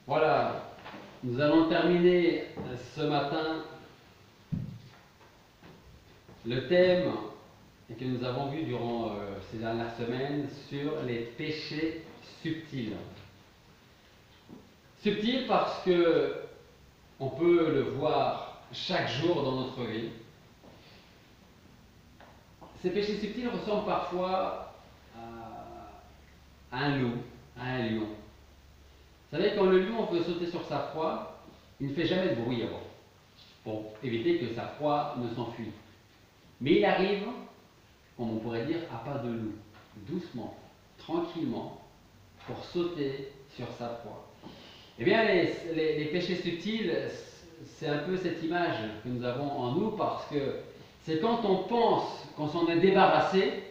Voilà, nous allons terminer ce matin le thème que nous avons vu durant ces dernières semaines sur les péchés subtils. Subtils parce que on peut le voir chaque jour dans notre vie. Ces péchés subtils ressemblent parfois à un loup, à un lion. Vous savez, quand le lion veut sauter sur sa proie, il ne fait jamais de bruit avant, pour éviter que sa proie ne s'enfuit. Mais il arrive, comme on pourrait dire, à pas de loup, doucement, tranquillement, pour sauter sur sa proie. Eh bien, les péchés subtils, c'est un peu cette image que nous avons en nous, parce que c'est quand on pense qu'on s'en est débarrassé,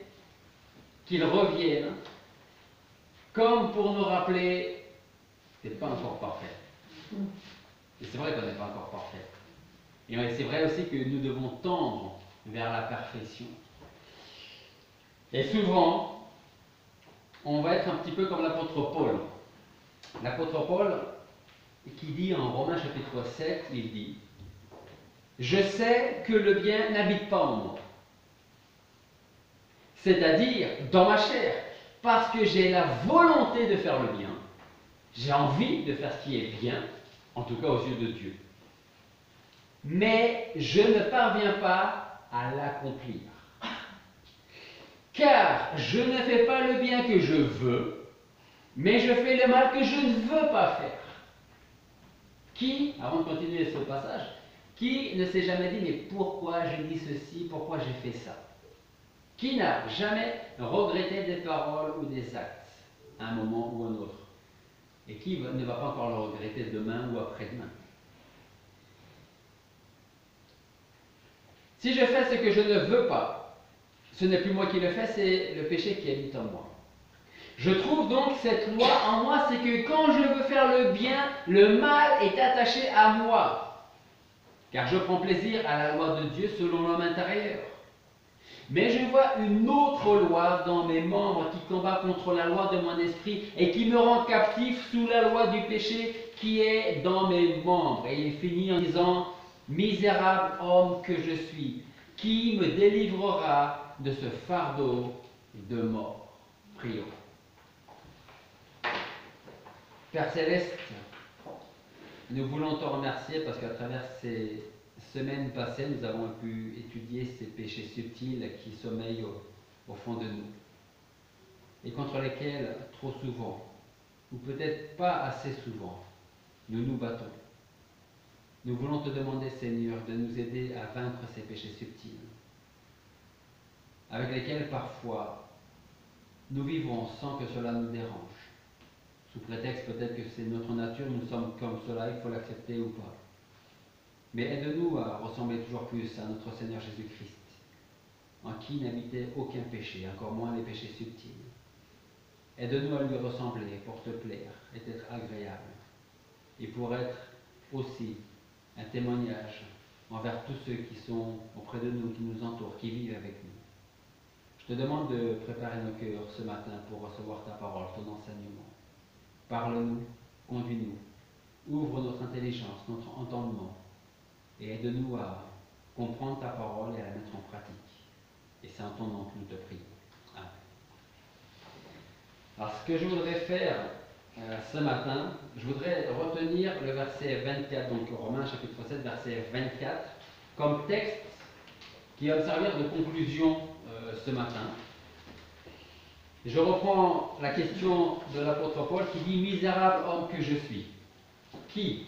qu'ils reviennent, comme pour nous rappeler que c'est pas encore parfait. Et c'est vrai qu'on n'est pas encore parfait. Et c'est vrai aussi que nous devons tendre vers la perfection. Et souvent, on va être un petit peu comme l'apôtre Paul. L'apôtre Paul, qui dit en Romains chapitre 7, il dit « Je sais que le bien n'habite pas en moi. » C'est-à-dire dans ma chair, parce que j'ai la volonté de faire le bien. J'ai envie de faire ce qui est bien, en tout cas aux yeux de Dieu. Mais je ne parviens pas à l'accomplir. Car je ne fais pas le bien que je veux, mais je fais le mal que je ne veux pas faire. Qui, avant de continuer ce passage, qui ne s'est jamais dit, mais pourquoi j'ai dit ceci, pourquoi j'ai fait ça? Qui n'a jamais regretté des paroles ou des actes, à un moment ou à un autre? Et qui ne va pas encore le regretter demain ou après-demain? Si je fais ce que je ne veux pas, ce n'est plus moi qui le fais, c'est le péché qui habite en moi. Je trouve donc cette loi en moi, c'est que quand je veux faire le bien, le mal est attaché à moi. Car je prends plaisir à la loi de Dieu selon l'homme intérieur. Mais je vois une autre loi dans mes membres qui combat contre la loi de mon esprit et qui me rend captif sous la loi du péché qui est dans mes membres. Et il finit en disant, misérable homme que je suis, qui me délivrera de ce fardeau de mort? Prions. Père Céleste, nous voulons te remercier parce qu'à travers ces semaines passées, nous avons pu étudier ces péchés subtils qui sommeillent au fond de nous et contre lesquels, trop souvent, ou peut-être pas assez souvent, nous nous battons. Nous voulons te demander, Seigneur, de nous aider à vaincre ces péchés subtils, avec lesquels parfois nous vivons sans que cela nous dérange. Sous prétexte peut-être que c'est notre nature, nous sommes comme cela, il faut l'accepter ou pas. Mais aide-nous à ressembler toujours plus à notre Seigneur Jésus-Christ, en qui n'habitait aucun péché, encore moins les péchés subtils. Aide-nous à lui ressembler pour te plaire et être agréable, et pour être aussi un témoignage envers tous ceux qui sont auprès de nous, qui nous entourent, qui vivent avec nous. Je te demande de préparer nos cœurs ce matin pour recevoir ta parole, ton enseignement. Parle-nous, conduis-nous, ouvre notre intelligence, notre entendement, et aide-nous à comprendre ta parole et à la mettre en pratique. Et c'est en ton nom que nous te prions. Amen. Alors, ce que je voudrais faire ce matin, je voudrais retenir le verset 24, donc Romains chapitre 7, verset 24, comme texte qui va me servir de conclusion ce matin. Je reprends la question de l'apôtre Paul qui dit « Misérable homme que je suis, qui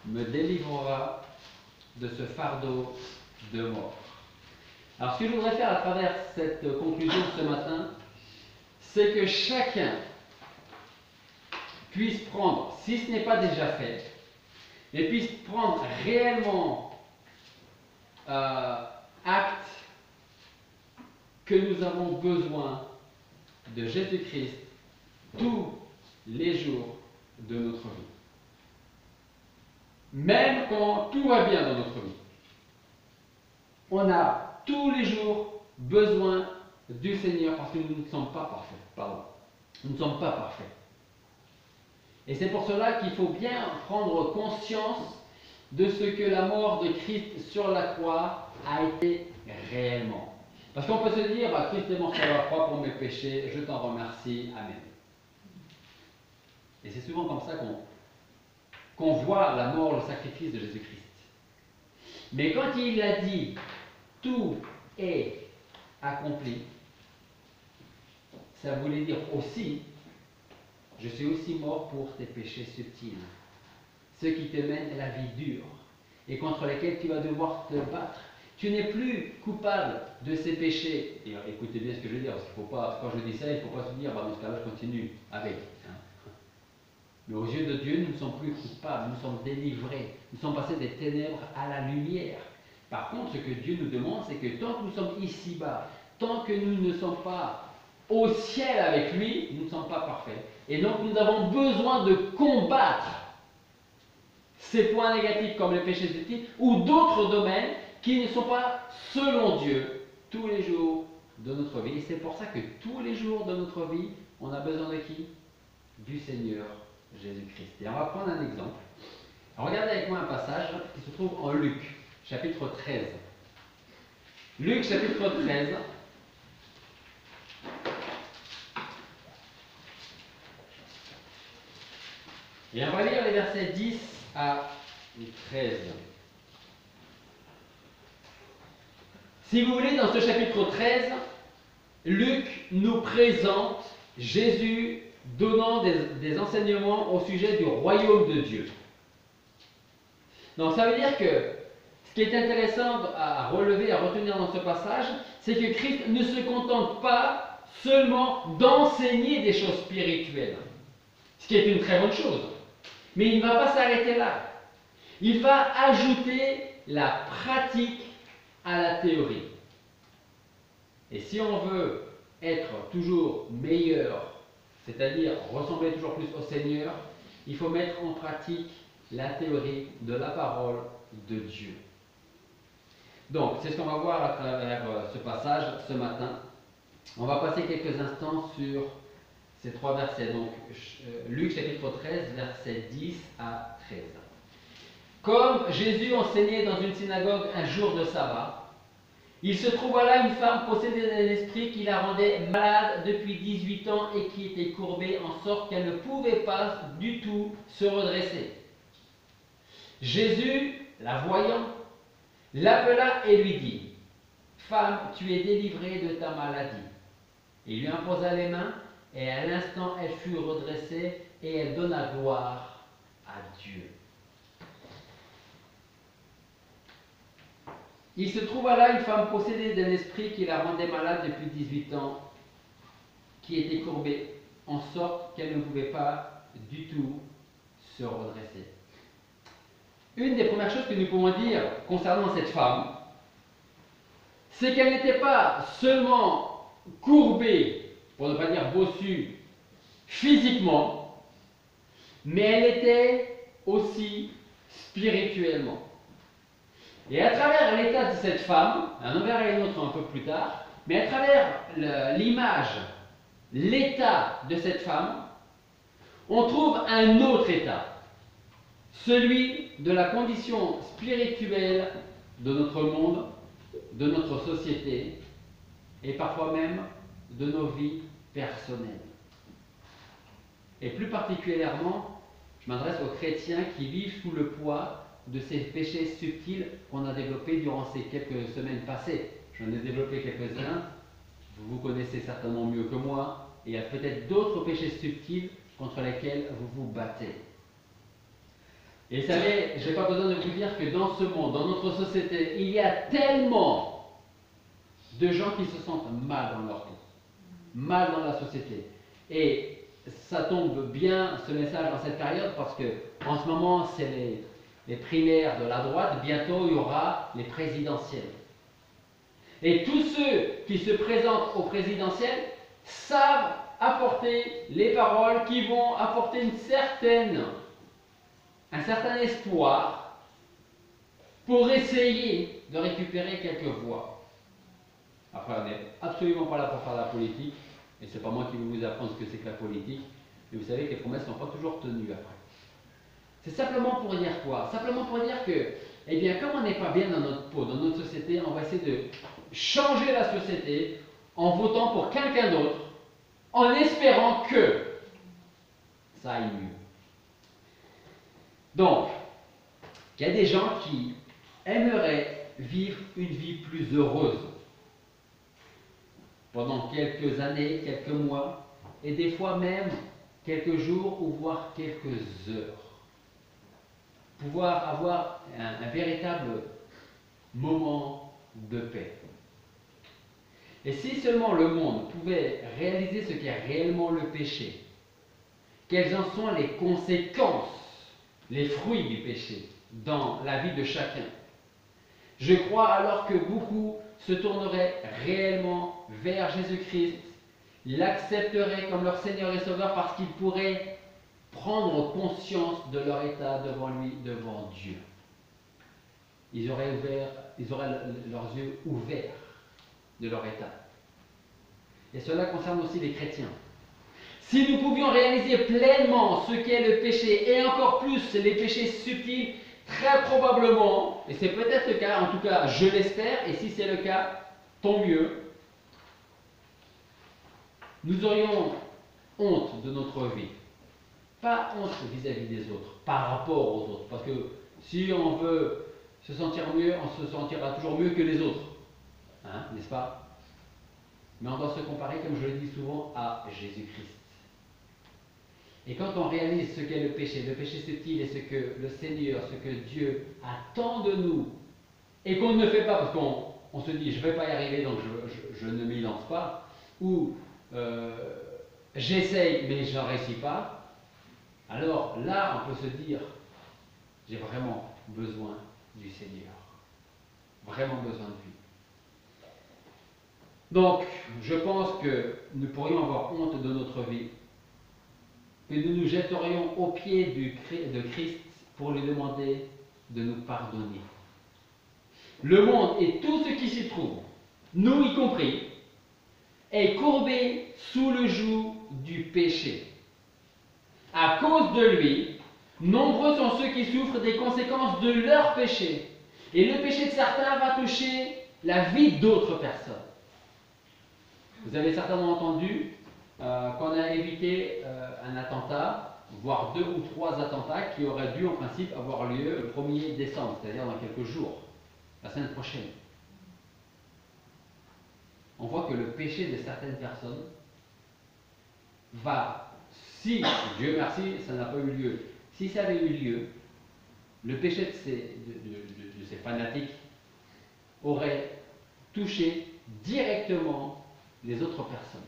me délivrera de ce fardeau de mort ?» Alors, ce que je voudrais faire à travers cette conclusion ce matin, c'est que chacun puisse prendre, si ce n'est pas déjà fait, mais puisse prendre réellement acte que nous avons besoin de Jésus-Christ tous les jours de notre vie. Même quand tout va bien dans notre vie. On a tous les jours besoin du Seigneur parce que nous ne sommes pas parfaits. Nous ne sommes pas parfaits. Et c'est pour cela qu'il faut bien prendre conscience de ce que la mort de Christ sur la croix a été réellement. Parce qu'on peut se dire, bah, Christ est mort sur la croix pour mes péchés, je t'en remercie, Amen. Et c'est souvent comme ça qu'on voit la mort, le sacrifice de Jésus-Christ. Mais quand il a dit tout est accompli, ça voulait dire aussi, je suis aussi mort pour tes péchés subtils, ceux qui te mènent à la vie dure et contre lesquels tu vas devoir te battre. Tu n'es plus coupable de ces péchés. Et écoutez bien ce que je veux dire, parce qu'il faut pas, quand je dis ça, il ne faut pas se dire, bah, dans ce cas-là, je continue avec. Mais aux yeux de Dieu, nous ne sommes plus coupables, nous sommes délivrés, nous sommes passés des ténèbres à la lumière. Par contre, ce que Dieu nous demande, c'est que tant que nous sommes ici-bas, tant que nous ne sommes pas au ciel avec lui, nous ne sommes pas parfaits. Et donc nous avons besoin de combattre ces points négatifs comme les péchés subtils ou d'autres domaines qui ne sont pas selon Dieu tous les jours de notre vie. Et c'est pour ça que tous les jours de notre vie, on a besoin de qui? Du Seigneur Jésus-Christ. Et on va prendre un exemple. Alors, regardez avec moi un passage qui se trouve en Luc, chapitre 13. Luc, chapitre 13. Et on va lire les versets 10 à 13. Si vous voulez, dans ce chapitre 13, Luc nous présente Jésus donnant des enseignements au sujet du royaume de Dieu. Donc ça veut dire que ce qui est intéressant à relever, à retenir dans ce passage, c'est que Christ ne se contente pas seulement d'enseigner des choses spirituelles, ce qui est une très bonne chose. Mais il ne va pas s'arrêter là. Il va ajouter la pratique à la théorie. Et si on veut être toujours meilleur, c'est-à-dire ressembler toujours plus au Seigneur, il faut mettre en pratique la théorie de la parole de Dieu. Donc, c'est ce qu'on va voir à travers ce passage ce matin. On va passer quelques instants sur ces trois versets. Donc, Luc chapitre 13, versets 10 à 13. Comme Jésus enseignait dans une synagogue un jour de sabbat, il se trouva là une femme possédée d'un esprit qui la rendait malade depuis 18 ans et qui était courbée en sorte qu'elle ne pouvait pas du tout se redresser. Jésus, la voyant, l'appela et lui dit, « Femme, tu es délivrée de ta maladie. » Il lui imposa les mains et à l'instant elle fut redressée et elle donna gloire à Dieu. Il se trouva là une femme possédée d'un esprit qui la rendait malade depuis 18 ans, qui était courbée, en sorte qu'elle ne pouvait pas du tout se redresser. Une des premières choses que nous pouvons dire concernant cette femme, c'est qu'elle n'était pas seulement courbée, pour ne pas dire bossue, physiquement, mais elle était aussi spirituellement. Et à travers l'état de cette femme, on verra une autre un peu plus tard, mais à travers l'image, l'état de cette femme, on trouve un autre état, celui de la condition spirituelle de notre monde, de notre société et parfois même de nos vies personnelles. Et plus particulièrement, je m'adresse aux chrétiens qui vivent sous le poids de ces péchés subtils qu'on a développés durant ces quelques semaines passées. J'en ai développé quelques-uns, vous connaissez certainement mieux que moi, et il y a peut-être d'autres péchés subtils contre lesquels vous vous battez. Et vous savez, je n'ai pas besoin de vous dire que dans ce monde, dans notre société, il y a tellement de gens qui se sentent mal dans leur vie, mal dans la société. Et ça tombe bien ce message dans cette période parce que en ce moment, c'est les primaires de la droite, bientôt il y aura les présidentielles. Et tous ceux qui se présentent aux présidentielles savent apporter les paroles qui vont apporter un certain espoir pour essayer de récupérer quelques voix. Après, on n'est absolument pas là pour faire la politique, et c'est pas moi qui vais vous apprendre ce que c'est que la politique. Et vous savez que les promesses ne sont pas toujours tenues après. C'est simplement pour dire quoi? Simplement pour dire que, eh bien, comme on n'est pas bien dans notre peau, dans notre société, on va essayer de changer la société en votant pour quelqu'un d'autre, en espérant que ça aille mieux. Donc, il y a des gens qui aimeraient vivre une vie plus heureuse pendant quelques années, quelques mois, et des fois même quelques jours ou voire quelques heures. Pouvoir avoir un véritable moment de paix. Et si seulement le monde pouvait réaliser ce qu'est réellement le péché, quelles en sont les conséquences, les fruits du péché dans la vie de chacun, je crois alors que beaucoup se tourneraient réellement vers Jésus-Christ, l'accepteraient comme leur Seigneur et Sauveur parce qu'ils pourraient prendre conscience de leur état devant lui, devant Dieu. Ils auraient leurs yeux ouverts de leur état. Et cela concerne aussi les chrétiens. Si nous pouvions réaliser pleinement ce qu'est le péché, et encore plus les péchés subtils, très probablement, et c'est peut-être le cas, en tout cas je l'espère, et si c'est le cas, tant mieux, nous aurions honte de notre vie. Pas honte vis-à-vis des autres, par rapport aux autres, parce que si on veut se sentir mieux, on se sentira toujours mieux que les autres, hein, n'est-ce pas? Mais on doit se comparer, comme je le dis souvent, à Jésus-Christ. Et quand on réalise ce qu'est le péché subtil et ce que le Seigneur, ce que Dieu attend de nous, et qu'on ne fait pas parce qu'on se dit je ne vais pas y arriver donc je ne m'y lance pas, ou j'essaye mais je n'en réussis pas, alors là on peut se dire j'ai vraiment besoin du Seigneur, vraiment besoin de lui. Donc je pense que nous pourrions avoir honte de notre vie, que nous nous jetterions aux pieds de Christ pour lui demander de nous pardonner. Le monde et tout ce qui s'y trouve, nous y compris, est courbé sous le joug du péché. À cause de lui, nombreux sont ceux qui souffrent des conséquences de leur péché. Et le péché de certains va toucher la vie d'autres personnes. Vous avez certainement entendu qu'on a évité un attentat, voire 2 ou 3 attentats qui auraient dû en principe avoir lieu le 1er décembre, c'est-à-dire dans quelques jours, la semaine prochaine. On voit que le péché de certaines personnes va, si, Dieu merci, ça n'a pas eu lieu, si ça avait eu lieu, le péché de ces fanatiques aurait touché directement les autres personnes.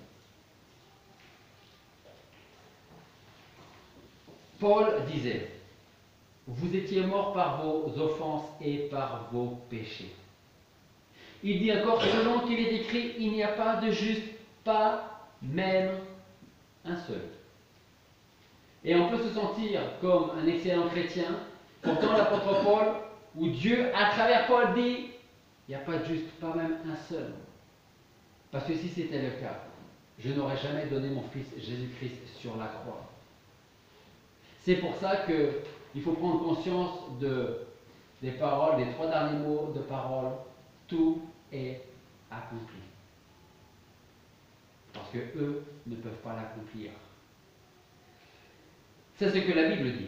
Paul disait, vous étiez morts par vos offenses et par vos péchés. Il dit encore, selon qu'il est écrit, il n'y a pas de juste, pas même un seul. Et on peut se sentir comme un excellent chrétien, pourtant l'apôtre Paul, où Dieu, à travers Paul, dit, il n'y a pas de juste, pas même un seul. Parce que si c'était le cas, je n'aurais jamais donné mon fils Jésus-Christ sur la croix. C'est pour ça qu'il faut prendre conscience des paroles, des 3 derniers mots de parole. Tout est accompli. Parce que eux ne peuvent pas l'accomplir. C'est ce que la Bible dit.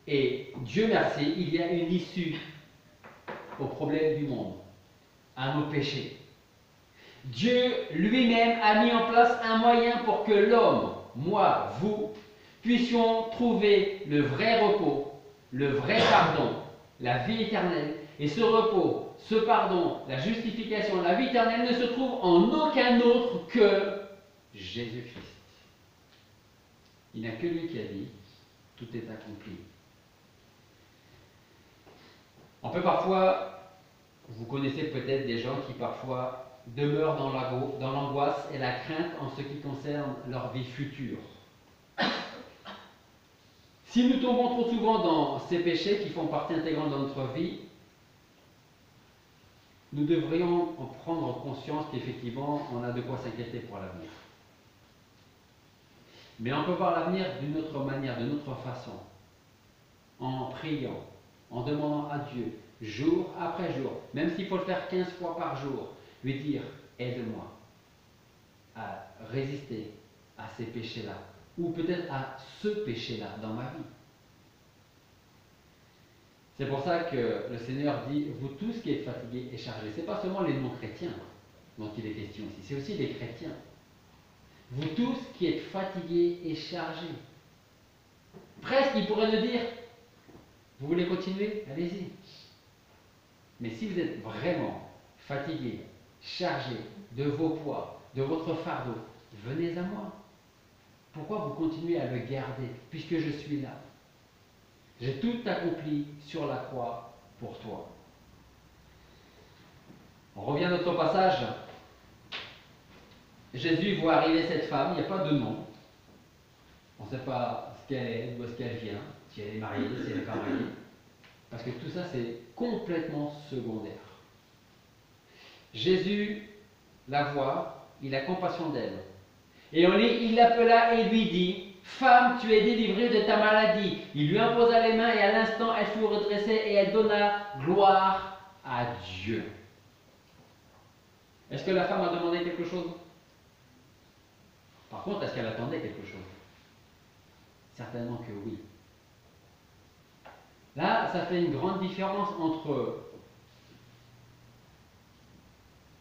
Et Dieu merci, il y a une issue aux problèmes du monde, à nos péchés. Dieu lui-même a mis en place un moyen pour que l'homme, moi, vous, puissions trouver le vrai repos, le vrai pardon, la vie éternelle. Et ce repos, ce pardon, la justification, la vie éternelle ne se trouve en aucun autre que Jésus-Christ. Il n'y a que lui qui a dit, tout est accompli. On peut parfois, vous connaissez peut-être des gens qui parfois demeurent dans l'angoisse et la crainte en ce qui concerne leur vie future. Si nous tombons trop souvent dans ces péchés qui font partie intégrante de notre vie, nous devrions en prendre conscience qu'effectivement, on a de quoi s'inquiéter pour l'avenir. Mais on peut voir l'avenir d'une autre manière, d'une autre façon, en priant, en demandant à Dieu, jour après jour, même s'il faut le faire 15 fois par jour, lui dire, aide-moi à résister à ces péchés-là, ou peut-être à ce péché-là dans ma vie. C'est pour ça que le Seigneur dit, vous tous qui êtes fatigués et chargés, ce n'est pas seulement les non-chrétiens dont il est question ici, c'est aussi les chrétiens. Vous tous qui êtes fatigués et chargés. Presque, il pourrait nous dire, vous voulez continuer? Allez-y. Mais si vous êtes vraiment fatigués, chargés de vos poids, de votre fardeau, venez à moi. Pourquoi vous continuez à le garder puisque je suis là? J'ai tout accompli sur la croix pour toi. On revient à notre passage. Jésus voit arriver cette femme, il n'y a pas de nom. On ne sait pas ce qu'elle est, d'où est-ce qu'elle vient, si elle est mariée, si elle n'est pas mariée. Parce que tout ça, c'est complètement secondaire. Jésus la voit, il a compassion d'elle. Et on lit, il l'appela et lui dit, femme, tu es délivrée de ta maladie. Il lui imposa les mains et à l'instant, elle fut redressée et elle donna gloire à Dieu. Est-ce que la femme a demandé quelque chose? Par contre, est-ce qu'elle attendait quelque chose? Certainement que oui. Là, ça fait une grande différence entre...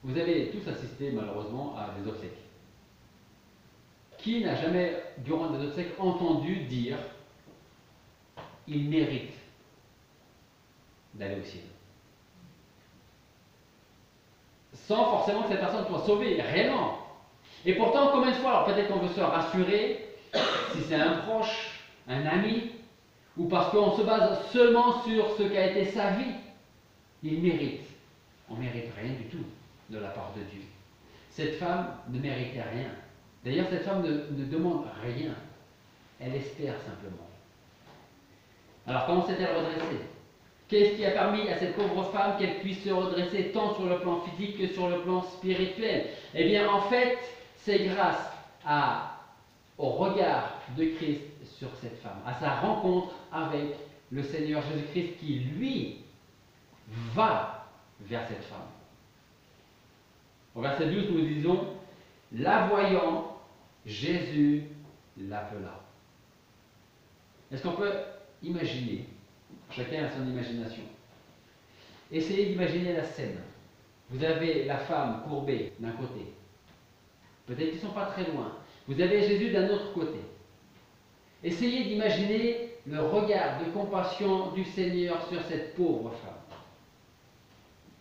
Vous avez tous assisté malheureusement à des obsèques. Qui n'a jamais, durant des obsèques, entendu dire « il mérite d'aller au ciel » sans forcément que cette personne soit sauvée, réellement. Et pourtant, combien de fois, alors peut-être qu'on veut se rassurer, si c'est un proche, un ami, ou parce qu'on se base seulement sur ce qu'a été sa vie, il mérite. On ne mérite rien du tout de la part de Dieu. Cette femme ne méritait rien. D'ailleurs, cette femme ne demande rien. Elle espère simplement. Alors, comment s'est-elle redressée? Qu'est-ce qui a permis à cette pauvre femme qu'elle puisse se redresser tant sur le plan physique que sur le plan spirituel? Eh bien, en fait, c'est grâce au regard de Christ sur cette femme, à sa rencontre avec le Seigneur Jésus-Christ qui, lui, va vers cette femme. Au verset 12, nous disons, la voyant, Jésus l'appela. Est-ce qu'on peut imaginer, chacun a son imagination, essayez d'imaginer la scène. Vous avez la femme courbée d'un côté, peut-être qu'ils ne sont pas très loin. Vous avez Jésus d'un autre côté. Essayez d'imaginer le regard de compassion du Seigneur sur cette pauvre femme.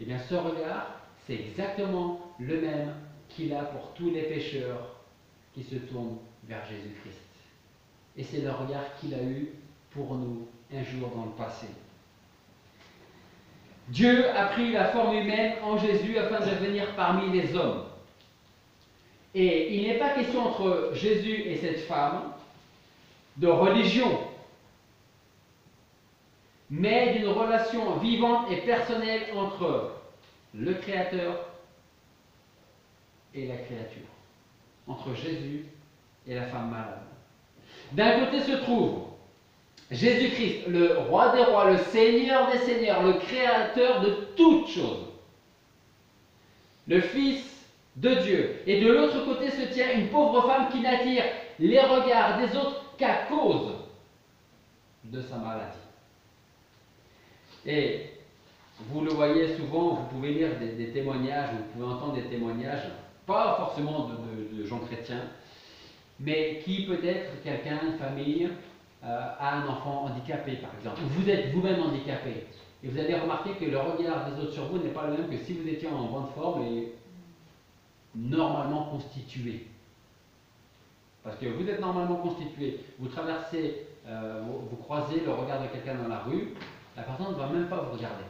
Eh bien, ce regard, c'est exactement le même qu'il a pour tous les pécheurs qui se tournent vers Jésus-Christ. Et c'est le regard qu'il a eu pour nous un jour dans le passé. Dieu a pris la forme humaine en Jésus afin de venir parmi les hommes. Et il n'est pas question entre Jésus et cette femme de religion, mais d'une relation vivante et personnelle entre le Créateur et la créature, entre Jésus et la femme malade. D'un côté se trouve Jésus-Christ, le roi des rois, le Seigneur des seigneurs, le Créateur de toutes choses, le Fils de Dieu. Et de l'autre côté se tient une pauvre femme qui n'attire les regards des autres qu'à cause de sa maladie. Et vous le voyez souvent, vous pouvez lire des témoignages, vous pouvez entendre des témoignages, pas forcément de gens chrétiens, mais qui peut-être quelqu'un, une famille, a un enfant handicapé par exemple, ou vous êtes vous-même handicapé, et vous allez remarquer que le regard des autres sur vous n'est pas le même que si vous étiez en bonne forme et normalement constitué. Parce que vous êtes normalement constitué, vous traversez, vous croisez le regard de quelqu'un dans la rue, la personne ne va même pas vous regarder.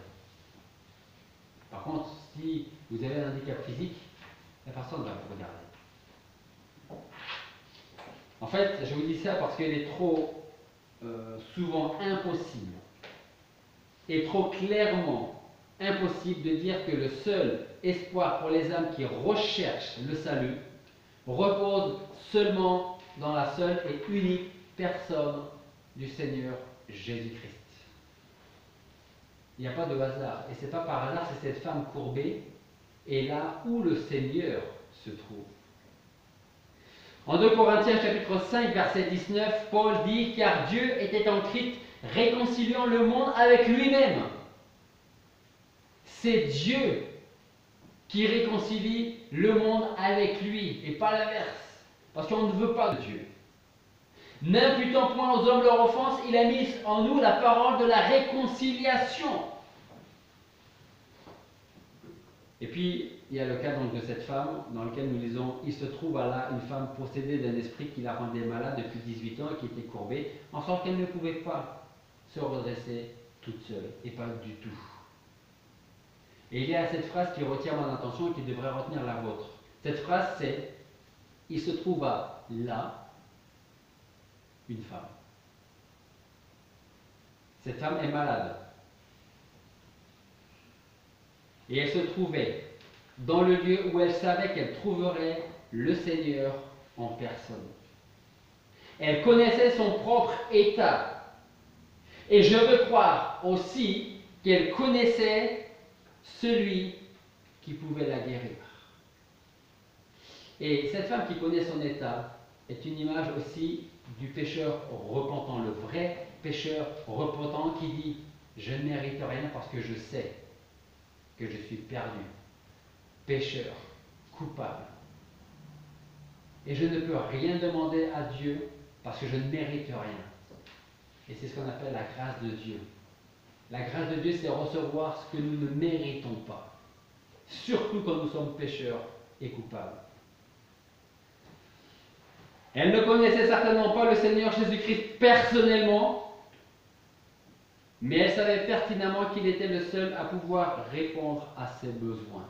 Par contre, si vous avez un handicap physique, la personne va vous regarder. En fait, je vous dis ça parce qu'il est trop souvent impossible, et trop clairement impossible de dire que le seul espoir pour les âmes qui recherchent le salut repose seulement dans la seule et unique personne du Seigneur Jésus-Christ. Il n'y a pas de hasard. Et ce n'est pas par hasard si cette femme courbée est là où le Seigneur se trouve. En 2 Corinthiens chapitre 5 verset 19, Paul dit « Car Dieu était en Christ réconciliant le monde avec lui-même. » C'est Dieu qui réconcilie le monde avec lui et pas l'inverse. Parce qu'on ne veut pas de Dieu. N'imputant point aux hommes leur offense, il a mis en nous la parole de la réconciliation. Et puis, il y a le cas donc de cette femme dans lequel nous lisons « Il se trouve là une femme possédée d'un esprit qui la rendait malade depuis 18 ans et qui était courbée, en sorte qu'elle ne pouvait pas se redresser toute seule, et pas du tout. » Et il y a cette phrase qui retient mon attention et qui devrait retenir la vôtre. Cette phrase c'est « Il se trouva là une femme. » Cette femme est malade. Et elle se trouvait dans le lieu où elle savait qu'elle trouverait le Seigneur en personne. Elle connaissait son propre état. Et je veux croire aussi qu'elle connaissait celui qui pouvait la guérir. Et cette femme qui connaît son état est une image aussi du pécheur repentant, le vrai pécheur repentant qui dit « Je ne mérite rien parce que je sais que je suis perdu, pécheur, coupable. Et je ne peux rien demander à Dieu parce que je ne mérite rien. » Et c'est ce qu'on appelle la grâce de Dieu. La grâce de Dieu, c'est recevoir ce que nous ne méritons pas, surtout quand nous sommes pécheurs et coupables. Elle ne connaissait certainement pas le Seigneur Jésus-Christ personnellement, mais elle savait pertinemment qu'il était le seul à pouvoir répondre à ses besoins.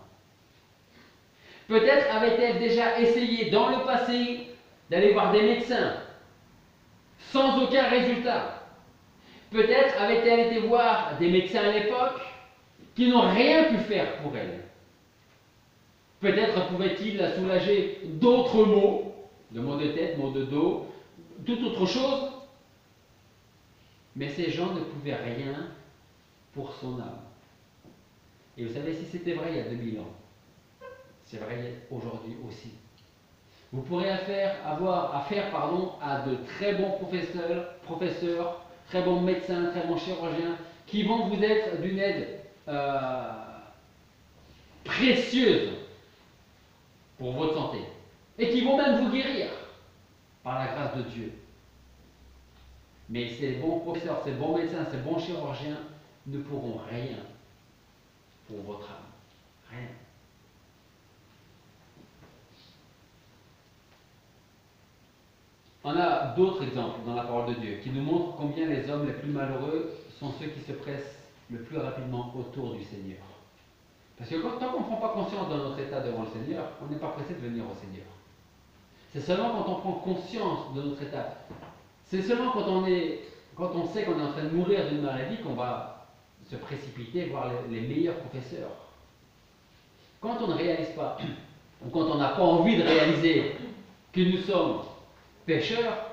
Peut-être avait-elle déjà essayé dans le passé d'aller voir des médecins, sans aucun résultat. Peut-être avait-elle été voir des médecins à l'époque qui n'ont rien pu faire pour elle. Peut-être pouvait-il la soulager d'autres maux, de maux de tête, maux de dos, toute autre chose. Mais ces gens ne pouvaient rien pour son âme. Et vous savez, si c'était vrai il y a 2000 ans, c'est vrai aujourd'hui aussi. Vous pourrez avoir affaire à de très bons professeurs, très bons médecins, très bons chirurgiens, qui vont vous être d'une aide précieuse pour votre santé, et qui vont même vous guérir par la grâce de Dieu. Mais ces bons professeurs, ces bons médecins, ces bons chirurgiens ne pourront rien pour votre âme. Rien. On a d'autres exemples dans la parole de Dieu qui nous montrent combien les hommes les plus malheureux sont ceux qui se pressent le plus rapidement autour du Seigneur. Parce que tant qu'on ne prend pas conscience de notre état devant le Seigneur, on n'est pas pressé de venir au Seigneur. C'est seulement quand on prend conscience de notre état, c'est seulement quand on sait qu'on est en train de mourir d'une maladie qu'on va se précipiter voir les meilleurs professeurs. Quand on ne réalise pas, ou quand on n'a pas envie de réaliser que nous sommes pécheurs,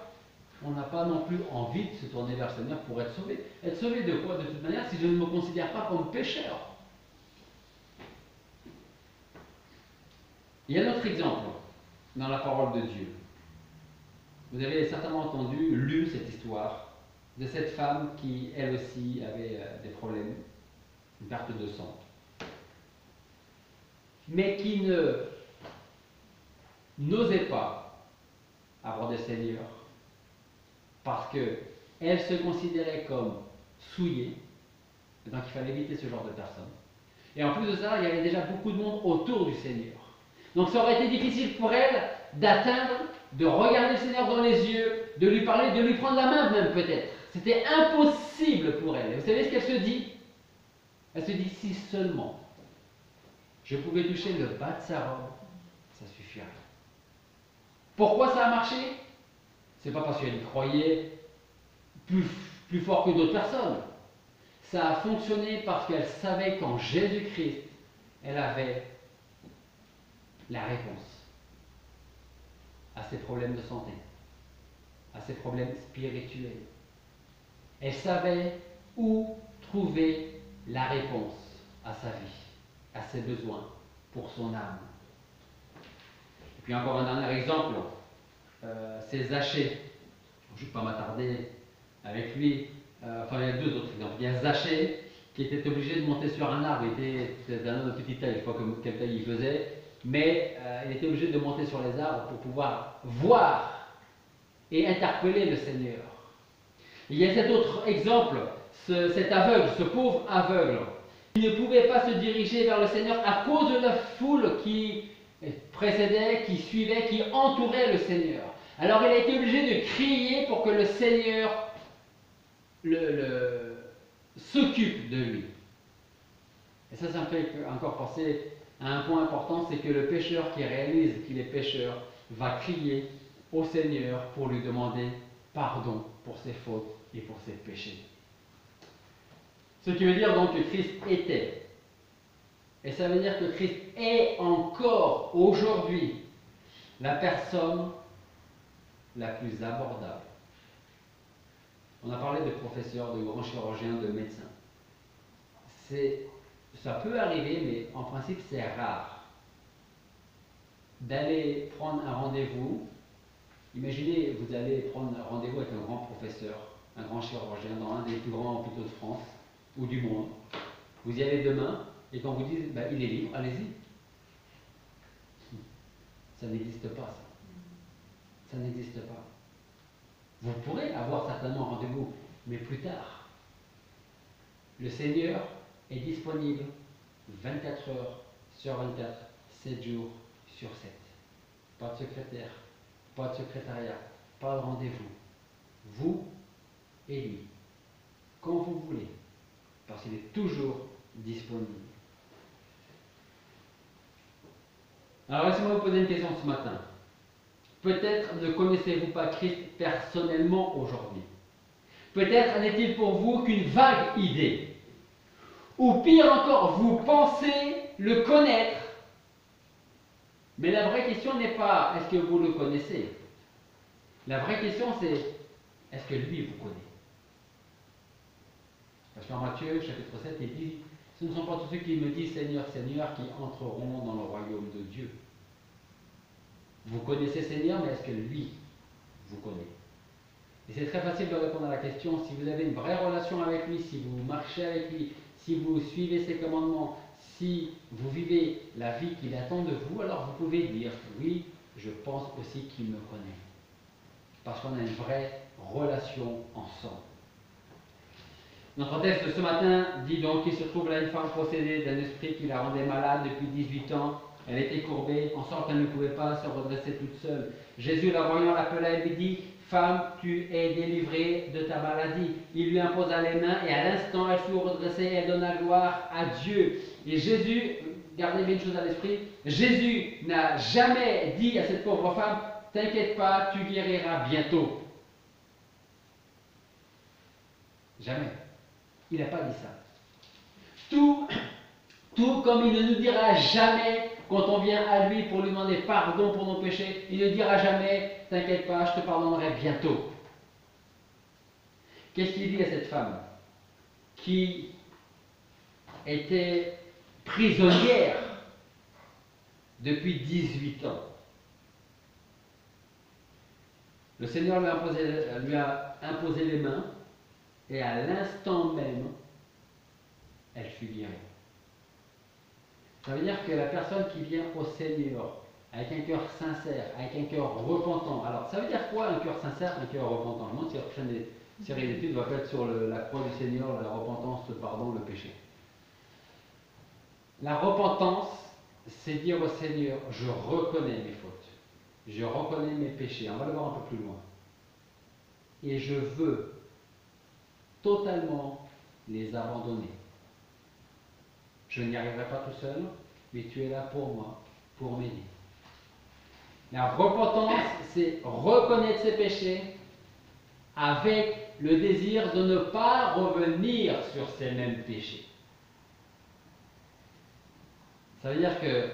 on n'a pas non plus envie de se tourner vers le Seigneur pour être sauvé. Être sauvé de quoi, de toute manière, si je ne me considère pas comme pécheur? Il y a un autre exemple dans la parole de Dieu. Vous avez certainement entendu, lu cette histoire de cette femme qui, elle aussi, avait des problèmes, une perte de sang, mais qui n'osait pas aborder le Seigneur parce qu'elle se considérait comme souillée, donc il fallait éviter ce genre de personnes. Et en plus de ça, il y avait déjà beaucoup de monde autour du Seigneur. Donc ça aurait été difficile pour elle d'atteindre, de regarder le Seigneur dans les yeux, de lui parler, de lui prendre la main même peut-être. C'était impossible pour elle. Et vous savez ce qu'elle se dit? Elle se dit, si seulement je pouvais toucher le bas de sa robe, ça suffirait. Pourquoi ça a marché? C'est pas parce qu'elle y croyait plus fort que d'autres personnes. Ça a fonctionné parce qu'elle savait qu'en Jésus-Christ, elle avait la réponse à ses problèmes de santé. à ses problèmes spirituels. Elle savait où trouver la réponse à sa vie, à ses besoins, pour son âme. Et puis encore un dernier exemple, c'est Zachée. Je ne vais pas m'attarder avec lui. Enfin, il y a deux autres exemples. Il y a Zachée qui était obligé de monter sur un arbre. Il était d'un homme de petite taille, je ne sais pas quelle taille il faisait, mais il était obligé de monter sur les arbres pour pouvoir voir et interpeller le Seigneur. Il y a cet autre exemple, cet aveugle, ce pauvre aveugle, qui ne pouvait pas se diriger vers le Seigneur à cause de la foule qui précédait, qui suivait, qui entourait le Seigneur. Alors il a été obligé de crier pour que le Seigneur s'occupe de lui. Et ça me fait encore penser à un point important, c'est que le pécheur qui réalise qu'il est pécheur va crier au Seigneur pour lui demander pardon pour ses fautes et pour ses péchés. Ce qui veut dire donc que Christ était. Et ça veut dire que Christ est encore aujourd'hui la personne la plus abordable. On a parlé de professeurs, de grands chirurgiens, de médecins. Ça peut arriver, mais en principe c'est rare d'aller prendre un rendez-vous. Imaginez, vous allez prendre un rendez-vous avec un grand professeur, un grand chirurgien dans un des plus grands hôpitaux de France ou du monde. Vous y allez demain et quand vous dites il est libre, allez-y. Ça n'existe pas, ça. Ça n'existe pas. Vous pourrez avoir certainement un rendez-vous, mais plus tard. Le Seigneur est disponible 24 heures sur 24, 7 jours sur 7. Pas de secrétaire, pas de secrétariat, pas de rendez-vous. Vous et lui, quand vous voulez, parce qu'il est toujours disponible. Alors laissez-moi vous poser une question ce matin. Peut-être ne connaissez-vous pas Christ personnellement aujourd'hui. Peut-être n'est-il pour vous qu'une vague idée. Ou pire encore, vous pensez le connaître. Mais la vraie question n'est pas est-ce que vous le connaissez. La vraie question c'est est-ce que lui vous connaît. Parce qu'en Matthieu chapitre 7, il dit ce ne sont pas tous ceux qui me disent Seigneur, Seigneur qui entreront dans le royaume de Dieu. Vous connaissez Seigneur, mais est-ce que lui vous connaît? Et c'est très facile de répondre à la question, si vous avez une vraie relation avec lui, si vous marchez avec lui, si vous suivez ses commandements, si vous vivez la vie qu'il attend de vous, alors vous pouvez dire, oui, je pense aussi qu'il me connaît. Parce qu'on a une vraie relation ensemble. Notre texte de ce matin dit donc qu'il se trouve là une femme possédée d'un esprit qui la rendait malade depuis 18 ans. Elle était courbée, en sorte qu'elle ne pouvait pas se redresser toute seule. Jésus, la voyant, l'appela et lui dit « Femme, tu es délivrée de ta maladie. » Il lui imposa les mains et à l'instant, elle fut redressée et elle donna gloire à Dieu. Et Jésus, gardez bien une chose à l'esprit, Jésus n'a jamais dit à cette pauvre femme « T'inquiète pas, tu guériras bientôt. » Jamais. Il n'a pas dit ça. Tout comme il ne nous dira jamais, quand on vient à lui pour lui demander pardon pour nos péchés, il ne dira jamais, t'inquiète pas, je te pardonnerai bientôt. Qu'est-ce qu'il dit à cette femme qui était prisonnière depuis 18 ans? Le Seigneur lui a imposé les mains et à l'instant même, elle fut guérie. Ça veut dire que la personne qui vient au Seigneur avec un cœur sincère, avec un cœur repentant. Alors, ça veut dire quoi un cœur sincère, un cœur repentant? Je me demande si la prochaine série d'études va être sur la croix du Seigneur, la repentance, le pardon, le péché. La repentance, c'est dire au Seigneur, je reconnais mes fautes, je reconnais mes péchés. On va le voir un peu plus loin. Et je veux totalement les abandonner. Je n'y arriverai pas tout seul, mais tu es là pour moi, pour m'aider. La repentance, c'est reconnaître ses péchés avec le désir de ne pas revenir sur ces mêmes péchés. Ça veut dire que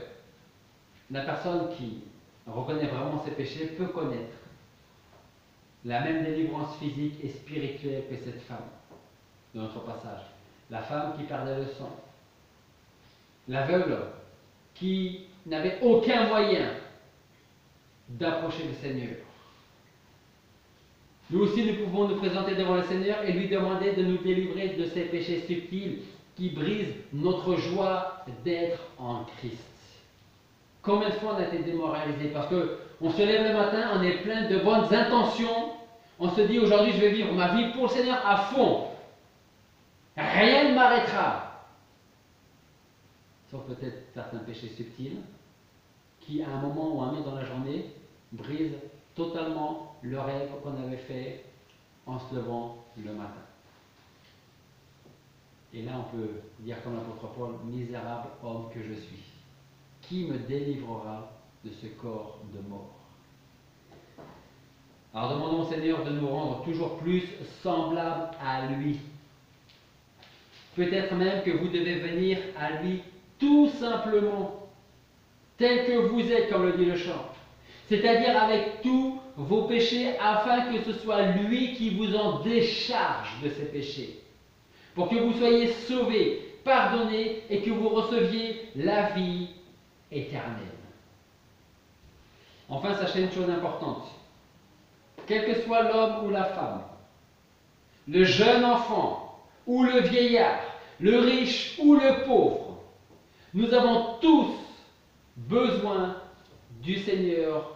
la personne qui reconnaît vraiment ses péchés peut connaître la même délivrance physique et spirituelle que cette femme de notre passage. La femme qui perdait le sang, l'aveugle qui n'avait aucun moyen d'approcher le Seigneur. Nous aussi, nous pouvons nous présenter devant le Seigneur et lui demander de nous délivrer de ces péchés subtils qui brisent notre joie d'être en Christ. Combien de fois on a été démoralisé parce qu'on se lève le matin, on est plein de bonnes intentions, on se dit aujourd'hui je vais vivre ma vie pour le Seigneur à fond. Rien ne m'arrêtera. Sauf peut-être certains péchés subtils qui, à un moment ou un autre dans la journée, brisent totalement le rêve qu'on avait fait en se levant le matin. Et là, on peut dire comme l'apôtre Paul, misérable homme que je suis, qui me délivrera de ce corps de mort? Alors demandons au Seigneur de nous rendre toujours plus semblables à lui. Peut-être même que vous devez venir à lui tout simplement, tel que vous êtes, comme le dit le chant. C'est-à-dire avec tous vos péchés, afin que ce soit lui qui vous en décharge de ces péchés. Pour que vous soyez sauvés, pardonnés et que vous receviez la vie éternelle. Enfin, sachez une chose importante. Quel que soit l'homme ou la femme, le jeune enfant ou le vieillard, le riche ou le pauvre, nous avons tous besoin du Seigneur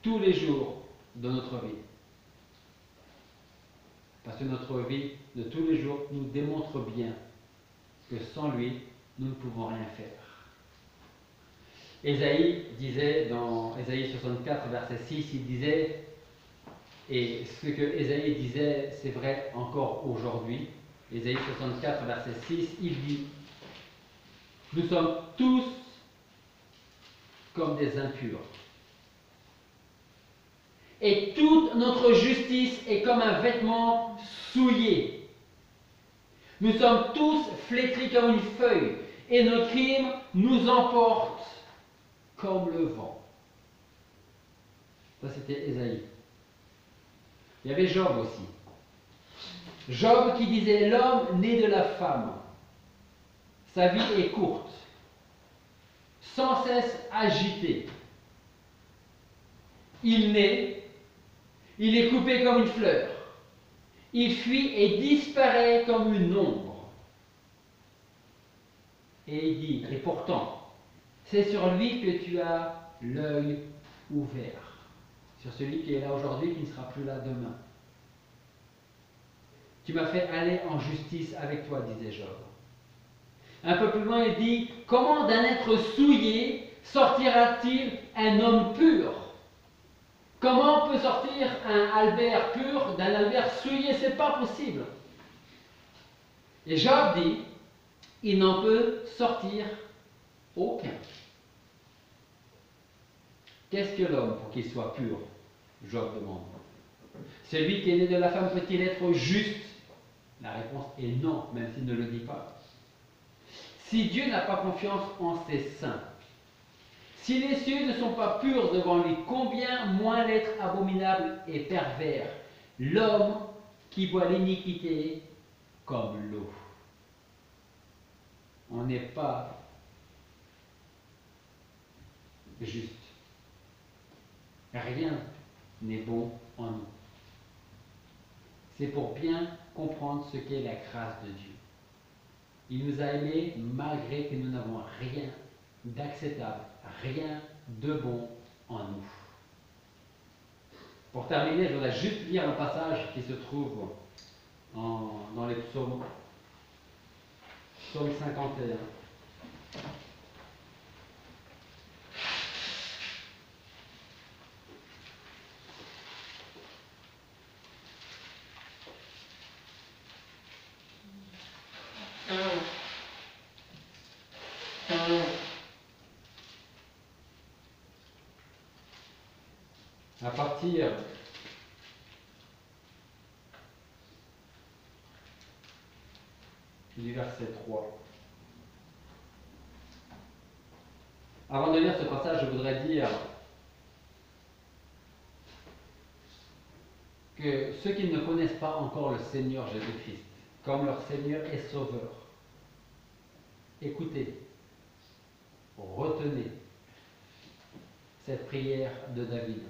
tous les jours de notre vie. Parce que notre vie de tous les jours nous démontre bien que sans lui, nous ne pouvons rien faire. Ésaïe disait dans Ésaïe 64, verset 6, il disait, et ce que Ésaïe disait, c'est vrai encore aujourd'hui, Ésaïe 64, verset 6, il dit, nous sommes tous comme des impurs. Et toute notre justice est comme un vêtement souillé. Nous sommes tous flétris comme une feuille, et nos crimes nous emportent comme le vent. Ça, c'était Ésaïe. Il y avait Job aussi. Job qui disait, l'homme né de la femme, sa vie est courte, sans cesse agité. Il naît, il est coupé comme une fleur, il fuit et disparaît comme une ombre. Et il dit, et pourtant, c'est sur lui que tu as l'œil ouvert, sur celui qui est là aujourd'hui, qui ne sera plus là demain. Tu m'as fait aller en justice avec toi, disait Job. Un peu plus loin, il dit, comment d'un être souillé sortira-t-il un homme pur? Comment peut sortir un Albert pur d'un Albert souillé? C'est pas possible. Et Job dit, il n'en peut sortir aucun. Qu'est-ce que l'homme pour qu'il soit pur? Job demande. Celui qui est né de la femme peut-il être juste? La réponse est non, même s'il ne le dit pas. Si Dieu n'a pas confiance en ses saints, si les cieux ne sont pas purs devant lui, combien moins l'être abominable et pervers, l'homme qui boit l'iniquité comme l'eau. On n'est pas juste. Rien n'est bon en nous. C'est pour bien comprendre ce qu'est la grâce de Dieu. Il nous a aimés malgré que nous n'avons rien d'acceptable, rien de bon en nous. Pour terminer, je voudrais juste lire un passage qui se trouve dans les psaumes. Psaume 51. À partir du verset 3. Avant de lire ce passage, je voudrais dire que ceux qui ne connaissent pas encore le Seigneur Jésus-Christ comme leur Seigneur et Sauveur, écoutez, retenez cette prière de David.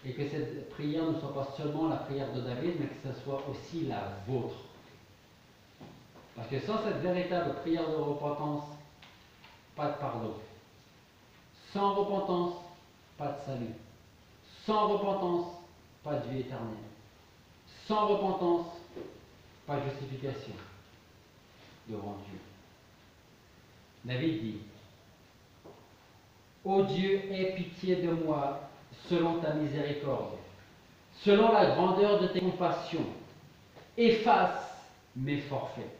Et que cette prière ne soit pas seulement la prière de David, mais que ce soit aussi la vôtre. Parce que sans cette véritable prière de repentance, pas de pardon. Sans repentance, pas de salut. Sans repentance, pas de vie éternelle. Sans repentance, pas de justification devant Dieu. David dit, ô Dieu, aie pitié de moi selon ta miséricorde, selon la grandeur de tes compassions, efface mes forfaits.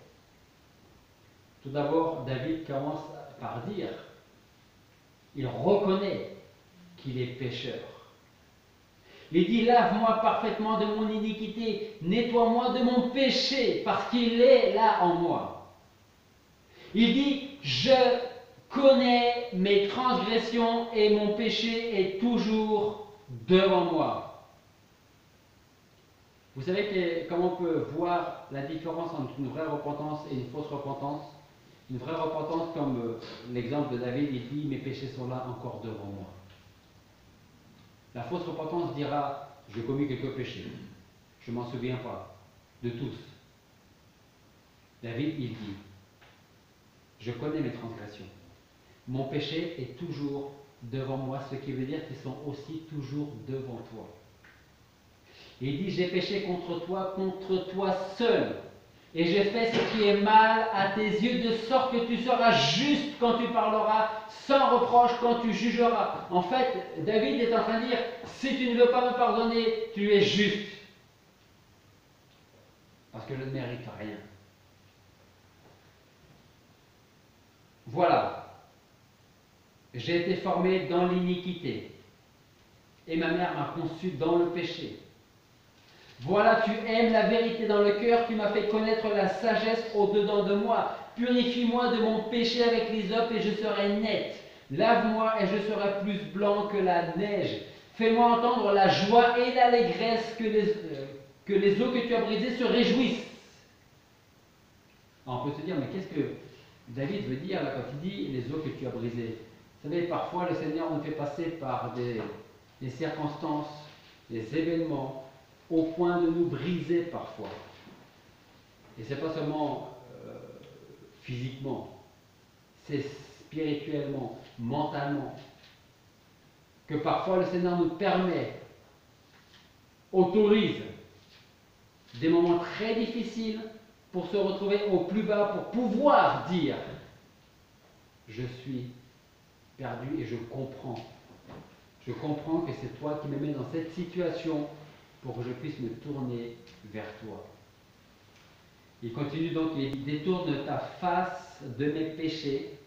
Tout d'abord, David commence par dire, il reconnaît qu'il est pécheur. Il dit, lave-moi parfaitement de mon iniquité, nettoie-moi de mon péché, parce qu'il est là en moi. Il dit, je connais mes transgressions et mon péché est toujours devant moi. Vous savez comment on peut voir la différence entre une vraie repentance et une fausse repentance? Une vraie repentance, comme l'exemple de David, il dit, mes péchés sont là encore devant moi. La fausse repentance dira, j'ai commis quelques péchés, je ne m'en souviens pas, de tous. David, il dit, je connais mes transgressions. Mon péché est toujours devant moi, ce qui veut dire qu'ils sont aussi toujours devant toi. Il dit, j'ai péché contre toi seul, et j'ai fait ce qui est mal à tes yeux, de sorte que tu seras juste quand tu parleras, sans reproche quand tu jugeras. En fait, David est en train de dire, si tu ne veux pas me pardonner, tu es juste. Parce que je ne mérite rien. Voilà. J'ai été formé dans l'iniquité, et ma mère m'a conçu dans le péché. Voilà, tu aimes la vérité dans le cœur, tu m'as fait connaître la sagesse au-dedans de moi. Purifie-moi de mon péché avec l'hysope et je serai net. Lave-moi et je serai plus blanc que la neige. Fais-moi entendre la joie et l'allégresse, que les eaux que tu as brisées se réjouissent. Alors on peut se dire, mais qu'est-ce que David veut dire là quand il dit les eaux que tu as brisées? Vous savez, parfois le Seigneur nous fait passer par des circonstances, des événements, au point de nous briser parfois. Et ce n'est pas seulement physiquement, c'est spirituellement, mentalement, que parfois le Seigneur nous permet, autorise des moments très difficiles pour se retrouver au plus bas, pour pouvoir dire « Je suis perdu et je comprends. Je comprends que c'est toi qui me mets dans cette situation pour que je puisse me tourner vers toi. » Il continue donc, il dit, détourne ta face de mes péchés,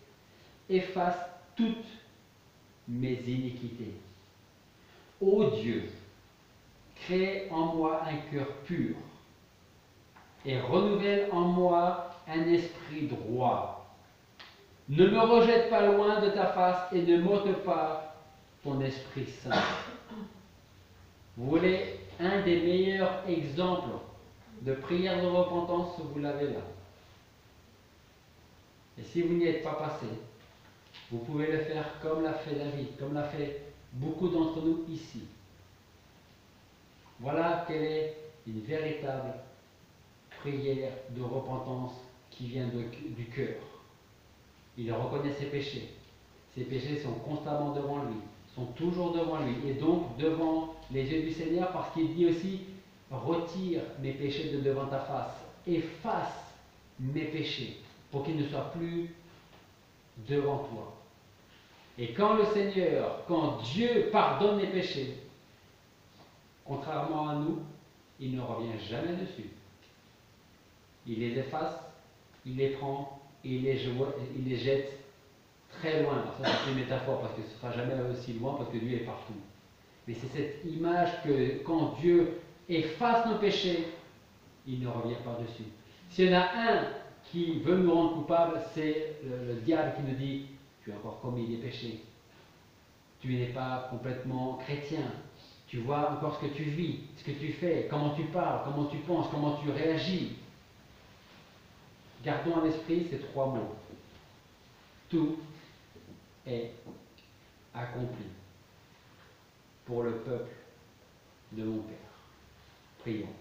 efface toutes mes iniquités. Ô Dieu, crée en moi un cœur pur et renouvelle en moi un esprit droit. Ne me rejette pas loin de ta face et ne m'ôte pas ton Esprit Saint. Vous voulez un des meilleurs exemples de prière de repentance, vous l'avez là. Et si vous n'y êtes pas passé, vous pouvez le faire comme l'a fait David, comme l'a fait beaucoup d'entre nous ici. Voilà quelle est une véritable prière de repentance qui vient du cœur. Il reconnaît ses péchés. Ses péchés sont constamment devant lui, sont toujours devant lui, et donc devant les yeux du Seigneur, parce qu'il dit aussi, retire mes péchés de devant ta face, efface mes péchés, pour qu'ils ne soient plus devant toi. Et quand le Seigneur, quand Dieu pardonne les péchés, contrairement à nous, il ne revient jamais dessus. Il les efface, il les prend, et il les jette très loin. Alors ça c'est une métaphore, parce que ce ne sera jamais aussi loin, parce que Dieu est partout. Mais c'est cette image que quand Dieu efface nos péchés, il ne revient pas dessus. S'il y en a un qui veut nous rendre coupables, c'est le diable qui nous dit « Tu as encore commis des péchés. Tu n'es pas complètement chrétien. Tu vois encore ce que tu vis, ce que tu fais, comment tu parles, comment tu penses, comment tu réagis. Gardons à l'esprit ces trois mots. Tout est accompli pour le peuple de mon Père. Prions.